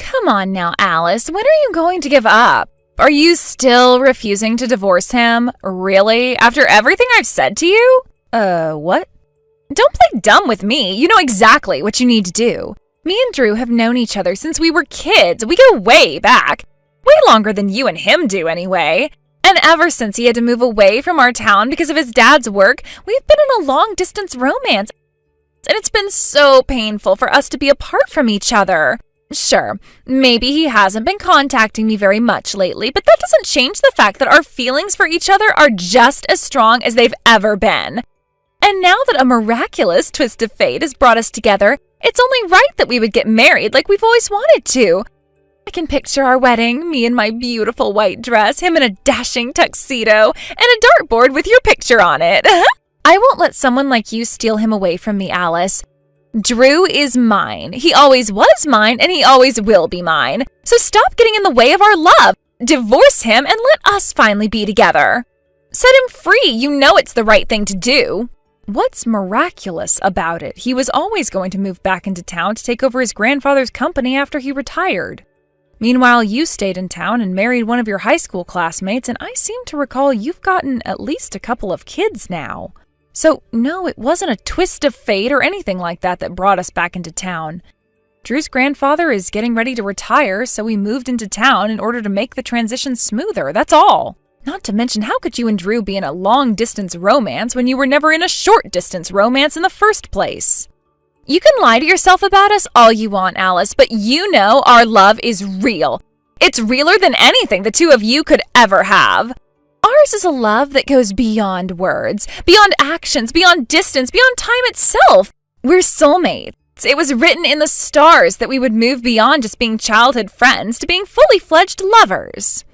Come on now, Alice. When are you going to give up? Are you still refusing to divorce him? Really? After everything I've said to you? What? Don't play dumb with me. You know exactly what you need to do. Me and Drew have known each other since we were kids. We go way back. Way longer than you and him do, anyway. And ever since he had to move away from our town because of his dad's work, we've been in a long-distance romance. And it's been so painful for us to be apart from each other. Sure, maybe he hasn't been contacting me very much lately, but that doesn't change the fact that our feelings for each other are just as strong as they've ever been. And now that a miraculous twist of fate has brought us together, it's only right that we would get married like we've always wanted to. I can picture our wedding, me in my beautiful white dress, him in a dashing tuxedo, and a dartboard with your picture on it. I won't let someone like you steal him away from me, Alice. Drew is mine. He always was mine, and he always will be mine. So stop getting in the way of our love. Divorce him and let us finally be together. Set him free. You know it's the right thing to do. What's miraculous about it? He was always going to move back into town to take over his grandfather's company after he retired. Meanwhile, you stayed in town and married one of your high school classmates, and I seem to recall you've gotten at least a couple of kids now. So, no, it wasn't a twist of fate or anything like that brought us back into town. Drew's grandfather is getting ready to retire, so we moved into town in order to make the transition smoother, that's all. Not to mention, how could you and Drew be in a long-distance romance when you were never in a short-distance romance in the first place? You can lie to yourself about us all you want, Alice, but you know our love is real. It's realer than anything the two of you could ever have. Ours is a love that goes beyond words, beyond actions, beyond distance, beyond time itself. We're soulmates. It was written in the stars that we would move beyond just being childhood friends to being fully fledged lovers.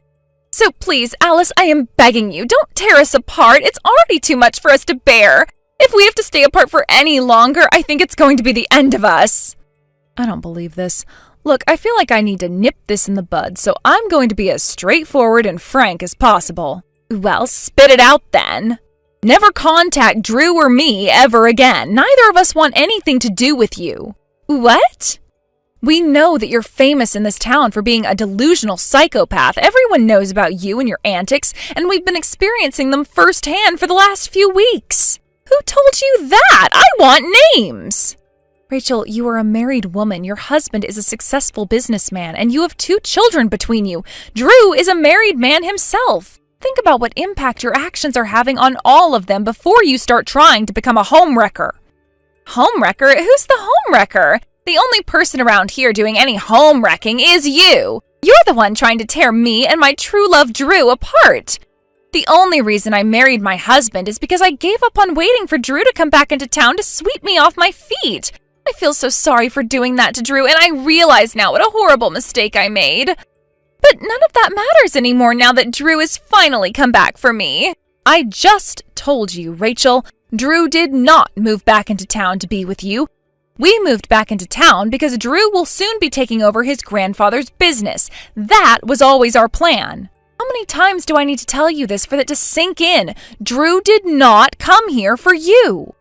So please, Alice, I am begging you, don't tear us apart. It's already too much for us to bear. If we have to stay apart for any longer, I think it's going to be the end of us. I don't believe this. Look, I feel like I need to nip this in the bud, so I'm going to be as straightforward and frank as possible. Well, spit it out then. Never contact Drew or me ever again. Neither of us want anything to do with you. What? We know that you're famous in this town for being a delusional psychopath. Everyone knows about you and your antics, and we've been experiencing them firsthand for the last few weeks. Who told you that? I want names. Rachel, you are a married woman. Your husband is a successful businessman, and you have 2 children between you. Drew is a married man himself. Think about what impact your actions are having on all of them before you start trying to become a homewrecker. Homewrecker? Who's the homewrecker? The only person around here doing any homewrecking is you. You're the one trying to tear me and my true love Drew apart. The only reason I married my husband is because I gave up on waiting for Drew to come back into town to sweep me off my feet. I feel so sorry for doing that to Drew, and I realize now what a horrible mistake I made. But none of that matters anymore now that Drew has finally come back for me. I just told you, Rachel, Drew did not move back into town to be with you. We moved back into town because Drew will soon be taking over his grandfather's business. That was always our plan. How many times do I need to tell you this for that to sink in? Drew did not come here for you.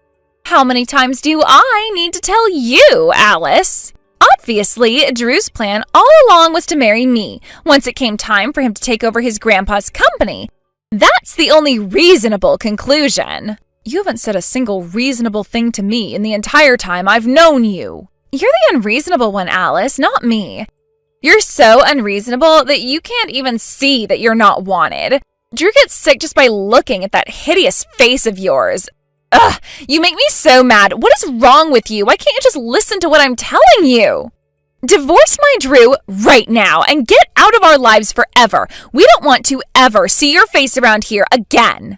How many times do I need to tell you, Alice? Obviously, Drew's plan all along was to marry me, once it came time for him to take over his grandpa's company. That's the only reasonable conclusion. You haven't said a single reasonable thing to me in the entire time I've known you. You're the unreasonable one, Alice, not me. You're so unreasonable that you can't even see that you're not wanted. Drew gets sick just by looking at that hideous face of yours. Ugh, you make me so mad. What is wrong with you? Why can't you just listen to what I'm telling you? Divorce my Drew right now and get out of our lives forever. We don't want to ever see your face around here again.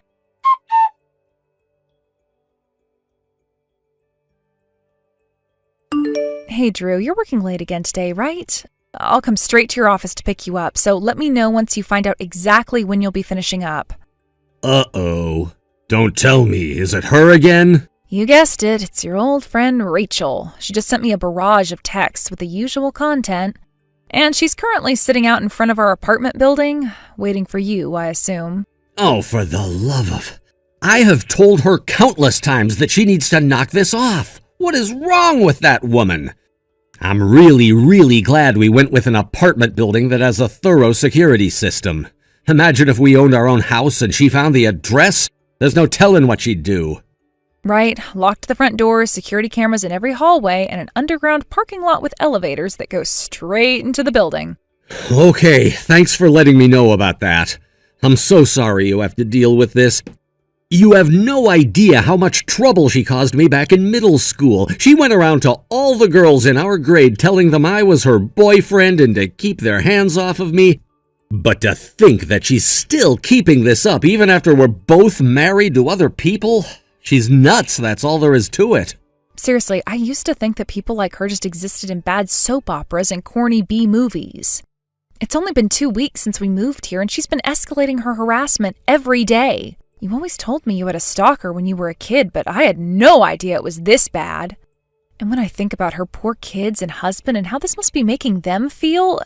Hey, Drew, you're working late again today, right? I'll come straight to your office to pick you up, so let me know once you find out exactly when you'll be finishing up. Uh-oh. Don't tell me, is it her again? You guessed it, it's your old friend Rachel. She just sent me a barrage of texts with the usual content. And she's currently sitting out in front of our apartment building, waiting for you, I assume. Oh, for the love of... I have told her countless times that she needs to knock this off. What is wrong with that woman? I'm really glad we went with an apartment building that has a thorough security system. Imagine if we owned our own house and she found the address. There's no telling what she'd do. Right, locked the front doors, security cameras in every hallway, and an underground parking lot with elevators that go straight into the building. Okay, thanks for letting me know about that. I'm so sorry you have to deal with this. You have no idea how much trouble she caused me back in middle school. She went around to all the girls in our grade telling them I was her boyfriend and to keep their hands off of me. But to think that she's still keeping this up even after we're both married to other people? She's nuts, that's all there is to it. Seriously, I used to think that people like her just existed in bad soap operas and corny B movies. It's only been 2 weeks since we moved here, and she's been escalating her harassment every day. You always told me you had a stalker when you were a kid, but I had no idea it was this bad. And when I think about her poor kids and husband and how this must be making them feel,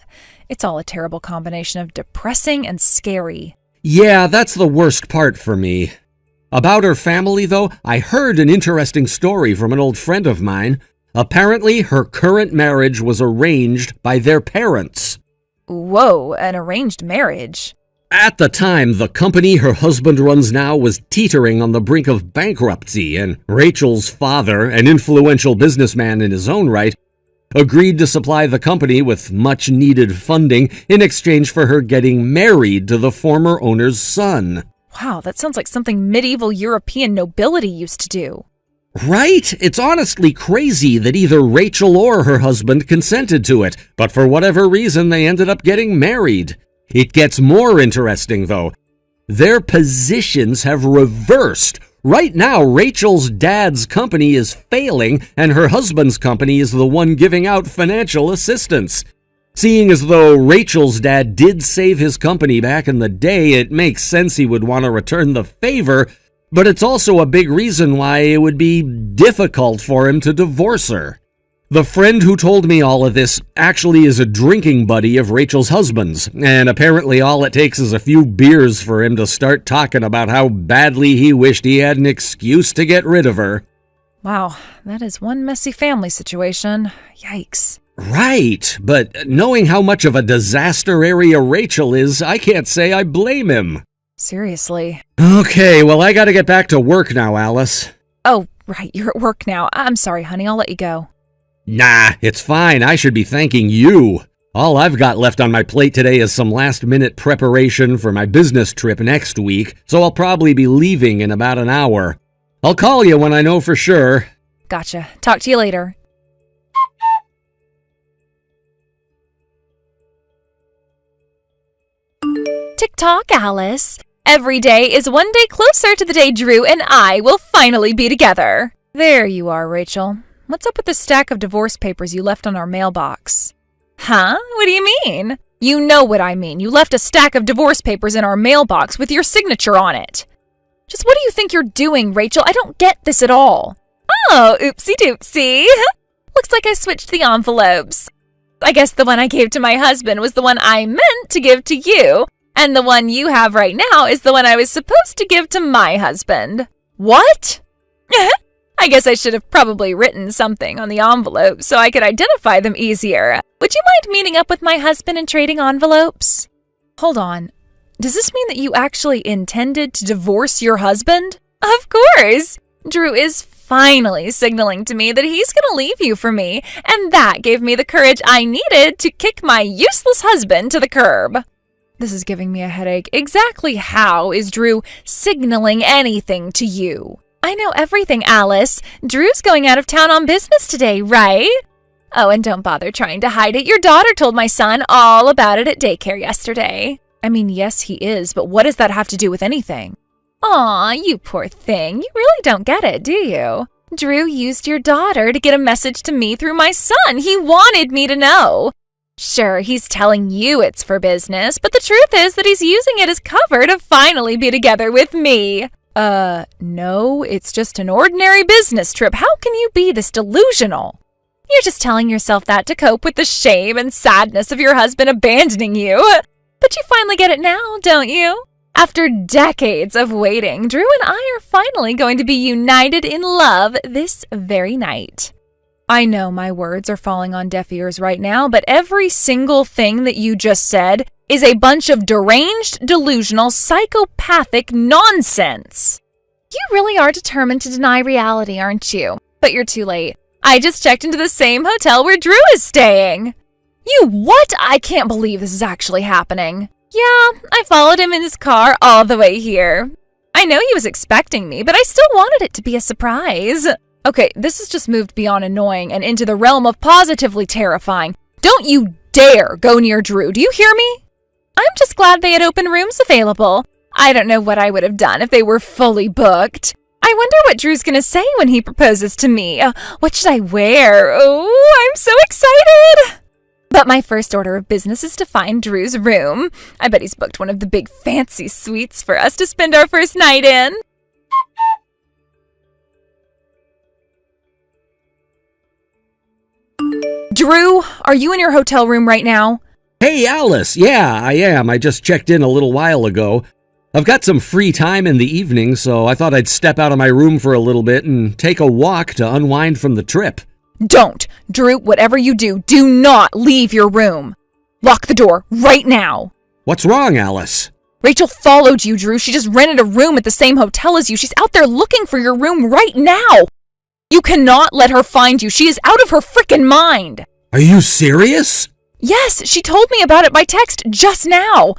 it's all a terrible combination of depressing and scary. Yeah, that's the worst part for me. About her family, though, I heard an interesting story from an old friend of mine. Apparently, her current marriage was arranged by their parents. Whoa, an arranged marriage? At the time, the company her husband runs now was teetering on the brink of bankruptcy, and Rachel's father, an influential businessman in his own right, agreed to supply the company with much-needed funding in exchange for her getting married to the former owner's son. Wow, that sounds like something medieval European nobility used to do. Right? It's honestly crazy that either Rachel or her husband consented to it, but for whatever reason they ended up getting married. It gets more interesting, though. Their positions have reversed. Right now, Rachel's dad's company is failing, and her husband's company is the one giving out financial assistance. Seeing as though Rachel's dad did save his company back in the day, it makes sense he would want to return the favor, but it's also a big reason why it would be difficult for him to divorce her. The friend who told me all of this actually is a drinking buddy of Rachel's husband's, and apparently all it takes is a few beers for him to start talking about how badly he wished he had an excuse to get rid of her. Wow, that is one messy family situation. Yikes. Right, but knowing how much of a disaster area Rachel is, I can't say I blame him. Seriously. Okay, well, I gotta get back to work now, Alice. Oh, right, you're at work now. I'm sorry, honey, I'll let you go. Nah, it's fine. I should be thanking you. All I've got left on my plate today is some last-minute preparation for my business trip next week, so I'll probably be leaving in about an hour. I'll call you when I know for sure. Gotcha. Talk to you later. Tick-tock, Alice. Every day is one day closer to the day Drew and I will finally be together. There you are, Rachel. What's up with the stack of divorce papers you left on our mailbox? Huh? What do you mean? You know what I mean. You left a stack of divorce papers in our mailbox with your signature on it. Just what do you think you're doing, Rachel? I don't get this at all. Oh, oopsie-doopsie. Looks like I switched the envelopes. I guess the one I gave to my husband was the one I meant to give to you, and the one you have right now is the one I was supposed to give to my husband. What? I guess I should have probably written something on the envelope so I could identify them easier. Would you mind meeting up with my husband and trading envelopes? Hold on. Does this mean that you actually intended to divorce your husband? Of course. Drew is finally signaling to me that he's going to leave you for me, and that gave me the courage I needed to kick my useless husband to the curb. This is giving me a headache. Exactly how is Drew signaling anything to you? I know everything, Alice. Drew's going out of town on business today, right? Oh, and don't bother trying to hide it. Your daughter told my son all about it at daycare yesterday. I mean, yes, he is, but what does that have to do with anything? Aw, you poor thing. You really don't get it, do you? Drew used your daughter to get a message to me through my son. He wanted me to know. Sure, he's telling you it's for business, but the truth is that he's using it as cover to finally be together with me. No, it's just an ordinary business trip. How can you be this delusional? You're just telling yourself that to cope with the shame and sadness of your husband abandoning you. But you finally get it now, don't you? After decades of waiting, Drew and I are finally going to be united in love this very night. I know my words are falling on deaf ears right now, but every single thing that you just said is a bunch of deranged, delusional, psychopathic nonsense. You really are determined to deny reality, aren't you? But you're too late. I just checked into the same hotel where Drew is staying. You what? I can't believe this is actually happening. Yeah, I followed him in his car all the way here. I know he was expecting me, but I still wanted it to be a surprise. Okay, this has just moved beyond annoying and into the realm of positively terrifying. Don't you dare go near Drew, do you hear me? I'm just glad they had open rooms available. I don't know what I would have done if they were fully booked. I wonder what Drew's gonna say when he proposes to me. What should I wear? Oh, I'm so excited! But my first order of business is to find Drew's room. I bet he's booked one of the big fancy suites for us to spend our first night in. Drew, are you in your hotel room right now? Hey, Alice. Yeah, I am. I just checked in a little while ago. I've got some free time in the evening, so I thought I'd step out of my room for a little bit and take a walk to unwind from the trip. Don't! Drew, whatever you do, do not leave your room. Lock the door right now. What's wrong, Alice? Rachel followed you, Drew. She just rented a room at the same hotel as you. She's out there looking for your room right now. You cannot let her find you. She is out of her frickin' mind. Are you serious? Yes, she told me about it by text just now.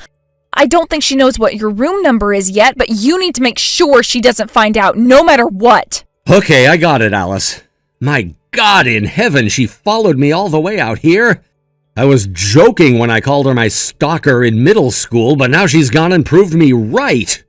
I don't think she knows what your room number is yet, but you need to make sure she doesn't find out, no matter what. Okay, I got it, Alice. My God in heaven, she followed me all the way out here. I was joking when I called her my stalker in middle school, but now she's gone and proved me right.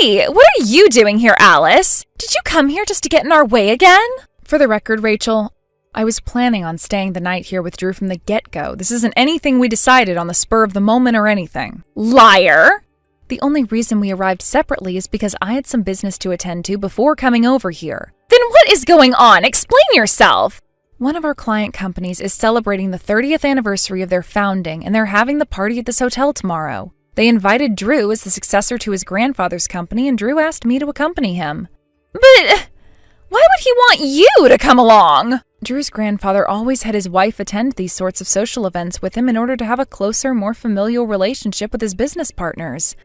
Hey, what are you doing here, Alice? Did you come here just to get in our way again? For the record, Rachel, I was planning on staying the night here with Drew from the get-go. This isn't anything we decided on the spur of the moment or anything. Liar! The only reason we arrived separately is because I had some business to attend to before coming over here. Then what is going on? Explain yourself! One of our client companies is celebrating the 30th anniversary of their founding, and they're having the party at this hotel tomorrow. They invited Drew as the successor to his grandfather's company, and Drew asked me to accompany him. But why would he want you to come along? Drew's grandfather always had his wife attend these sorts of social events with him in order to have a closer, more familial relationship with his business partners.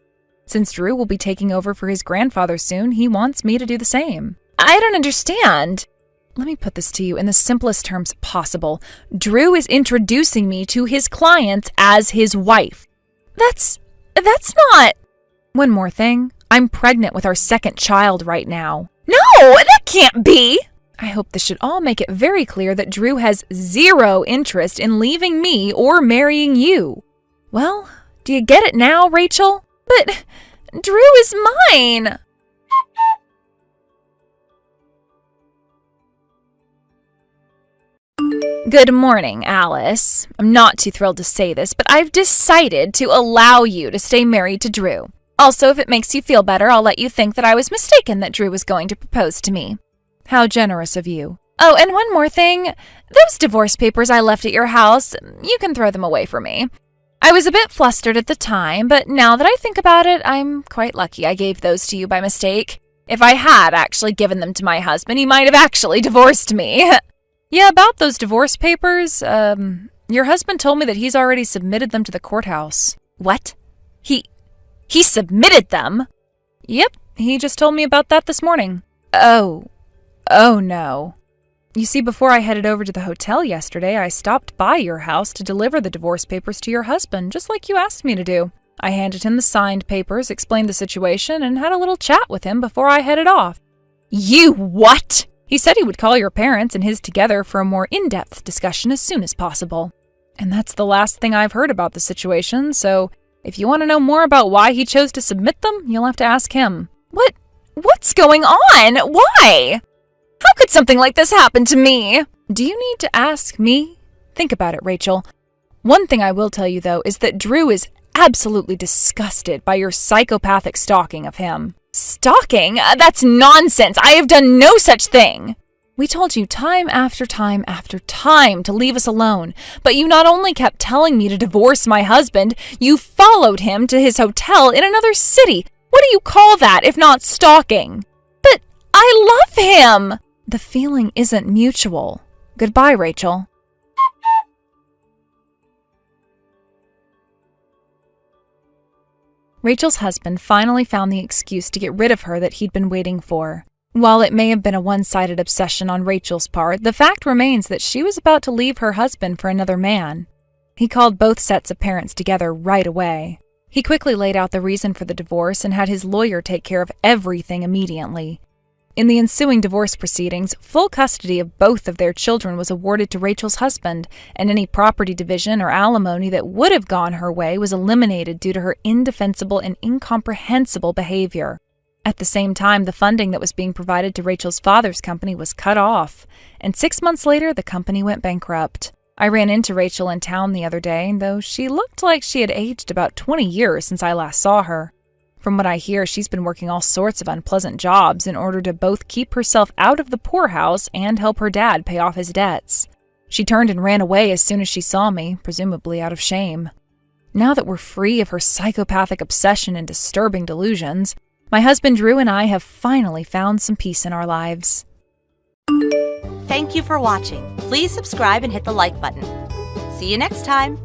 Since Drew will be taking over for his grandfather soon, he wants me to do the same. I don't understand. Let me put this to you in the simplest terms possible. Drew is introducing me to his clients as his wife. That's not... One more thing. I'm pregnant with our second child right now. No, that can't be! I hope this should all make it very clear that Drew has zero interest in leaving me or marrying you. Well, do you get it now, Rachel? But Drew is mine! Good morning, Alice. I'm not too thrilled to say this, but I've decided to allow you to stay married to Drew. Also, if it makes you feel better, I'll let you think that I was mistaken that Drew was going to propose to me. How generous of you. Oh, and one more thing. Those divorce papers I left at your house, you can throw them away for me. I was a bit flustered at the time, but now that I think about it, I'm quite lucky I gave those to you by mistake. If I had actually given them to my husband, he might have actually divorced me. Yeah, about those divorce papers, your husband told me that he's already submitted them to the courthouse. What? He submitted them? Yep, he just told me about that this morning. Oh no. You see, before I headed over to the hotel yesterday, I stopped by your house to deliver the divorce papers to your husband, just like you asked me to do. I handed him the signed papers, explained the situation, and had a little chat with him before I headed off. You what? He said he would call your parents and his together for a more in-depth discussion as soon as possible. And that's the last thing I've heard about the situation, so if you want to know more about why he chose to submit them, you'll have to ask him. What's going on? Why? How could something like this happen to me? Do you need to ask me? Think about it, Rachel. One thing I will tell you, though, is that Drew is absolutely disgusted by your psychopathic stalking of him. Stalking? That's nonsense. I have done no such thing. We told you time after time after time to leave us alone, but you not only kept telling me to divorce my husband, you followed him to his hotel in another city. What do you call that if not stalking? But I love him! The feeling isn't mutual. Goodbye, Rachel. Rachel's husband finally found the excuse to get rid of her that he'd been waiting for. While it may have been a one-sided obsession on Rachel's part, the fact remains that she was about to leave her husband for another man. He called both sets of parents together right away. He quickly laid out the reason for the divorce and had his lawyer take care of everything immediately. In the ensuing divorce proceedings, full custody of both of their children was awarded to Rachel's husband, and any property division or alimony that would have gone her way was eliminated due to her indefensible and incomprehensible behavior. At the same time, the funding that was being provided to Rachel's father's company was cut off, and 6 months later, the company went bankrupt. I ran into Rachel in town the other day, though she looked like she had aged about 20 years since I last saw her. From what I hear, she's been working all sorts of unpleasant jobs in order to both keep herself out of the poorhouse and help her dad pay off his debts. She turned and ran away as soon as she saw me, presumably out of shame. Now that we're free of her psychopathic obsession and disturbing delusions, my husband Drew and I have finally found some peace in our lives. Thank you for watching. Please subscribe and hit the like button. See you next time.